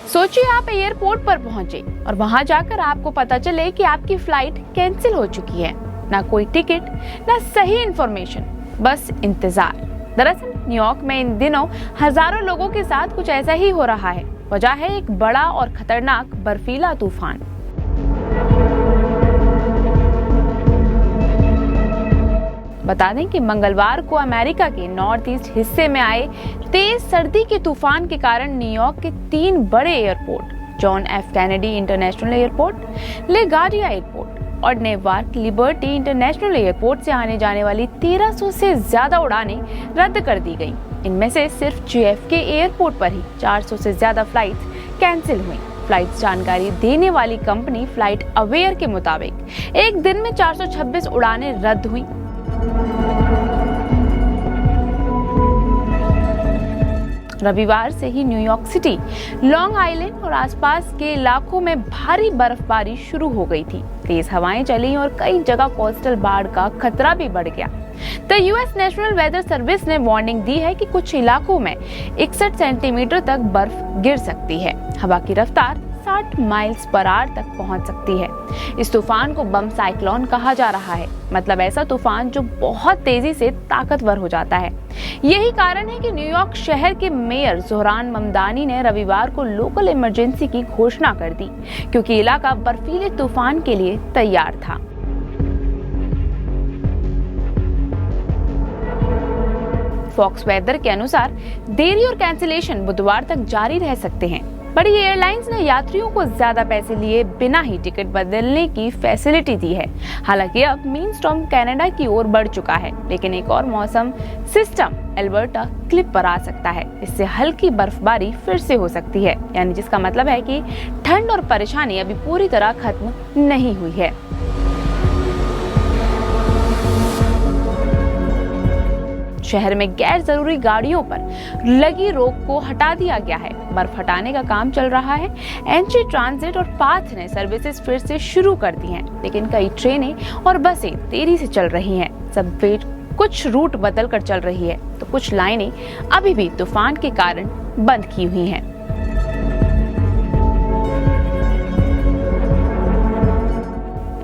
सोचिए आप एयरपोर्ट पर पहुंचे और वहां जाकर आपको पता चले कि आपकी फ्लाइट कैंसिल हो चुकी है। ना कोई टिकट, ना सही इंफॉर्मेशन, बस इंतजार। दरअसल न्यूयॉर्क में इन दिनों हजारों लोगों के साथ कुछ ऐसा ही हो रहा है। वजह है एक बड़ा और खतरनाक बर्फीला तूफान। बता दें कि मंगलवार को अमेरिका के नॉर्थ ईस्ट हिस्से में आए तेज सर्दी के तूफान के कारण न्यूयॉर्क के 3 बड़े airport, John F Kennedy International Airport, LaGuardia Airport और नेवार्क लिबर्टी इंटरनेशनल एयरपोर्ट से आने जाने वाली 1300 से ज्यादा उड़ानें रद्द कर दी गईं। इनमें से सिर्फ JFK एयरपोर्ट पर ही 400 से ज्यादा फ्लाइट्स कैंसिल हुई। फ्लाइट्स जानकारी देने वाली कंपनी फ्लाइट अवेयर के मुताबिक एक दिन में 426 उड़ानें रद्द हुई। रविवार से ही न्यूयॉर्क सिटी, लॉन्ग आइलैंड और आसपास के इलाकों में भारी बर्फबारी शुरू हो गई थी। तेज हवाएं चली और कई जगह कोस्टल बाढ़ का खतरा भी बढ़ गया। The US national weather service ने वार्निंग दी है कि कुछ इलाकों में 61 सेंटीमीटर तक बर्फ गिर सकती है। हवा की रफ्तार 60 माइल्स पर आवर तक पहुंच सकती है। इस तूफान को बम साइक्लोन कहा जा रहा है, मतलब ऐसा तूफान जो बहुत तेजी से ताकतवर हो जाता है। यही कारण है कि न्यूयॉर्क शहर के मेयर जोहरान ममदानी ने रविवार को लोकल इमरजेंसी की घोषणा कर दी, क्योंकि इलाका बर्फीले तूफान के लिए तैयार था। फॉक्स वेदर के अनुसार देरी और कैंसिलेशन बुधवार तक जारी रह सकते हैं। बड़ी एयरलाइंस ने यात्रियों को ज्यादा पैसे लिए बिना ही टिकट बदलने की फैसिलिटी दी है। हालांकि अब मेन स्टॉर्म कनाडा की ओर बढ़ चुका है, लेकिन एक और मौसम सिस्टम एल्बर्टा क्लिप पर आ सकता है। इससे हल्की बर्फबारी फिर से हो सकती है, यानी जिसका मतलब है कि ठंड और परेशानी अभी पूरी तरह खत्म नहीं हुई है। शहर में गैर जरूरी गाड़ियों पर लगी रोक को हटा दिया गया है। बर्फ हटाने का काम चल रहा है। एनजी ट्रांजिट और पाथ ने सर्विसेज फिर से शुरू कर दी हैं, लेकिन कई ट्रेनें और बसें देरी से चल रही हैं। सबवे कुछ रूट बदल कर चल रही है, तो कुछ लाइनें अभी भी तूफान के कारण बंद की हुई हैं।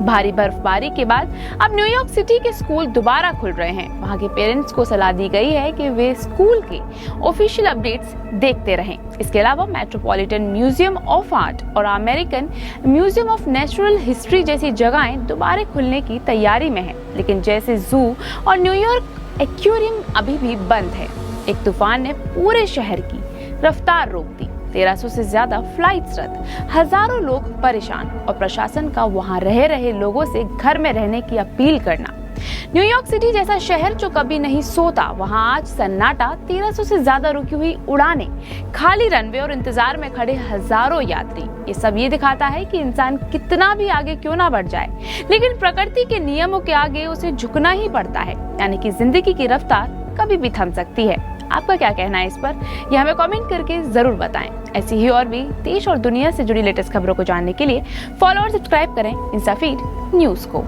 भारी बर्फबारी के बाद अब न्यूयॉर्क सिटी के स्कूल दोबारा खुल रहे हैं। वहां के पेरेंट्स को सलाह दी गई है कि वे स्कूल के ऑफिशियल अपडेट्स देखते रहें। इसके अलावा मेट्रोपॉलिटन म्यूजियम ऑफ आर्ट और American museum of natural history जैसी जगहें दोबारा खुलने की तैयारी में हैं, लेकिन जैसे जू और न्यूयॉर्क एक्वेरियम अभी भी बंद है। एक तूफान ने पूरे शहर की रफ्तार रोक दी। 1300 से ज्यादा फ्लाइट्स रद्द, हजारों लोग परेशान और प्रशासन का वहां रह रहे लोगों से घर में रहने की अपील करना। न्यूयॉर्क सिटी जैसा शहर जो कभी नहीं सोता, वहां आज सन्नाटा, 1300 से ज्यादा रुकी हुई उड़ानें, खाली रनवे और इंतजार में खड़े हजारों यात्री। ये सब ये दिखाता है कि इंसान कितना भी आगे क्यों ना बढ़ जाए, लेकिन प्रकृति के नियमों के आगे उसे झुकना ही पड़ता है। यानी कि जिंदगी की रफ्तार कभी भी थम सकती है। आपका क्या कहना है इस पर, ये हमें कमेंट करके जरूर बताएं। ऐसी ही और भी देश और दुनिया से जुड़ी लेटेस्ट खबरों को जानने के लिए फॉलो और सब्सक्राइब करें इंस्टाफीड न्यूज को।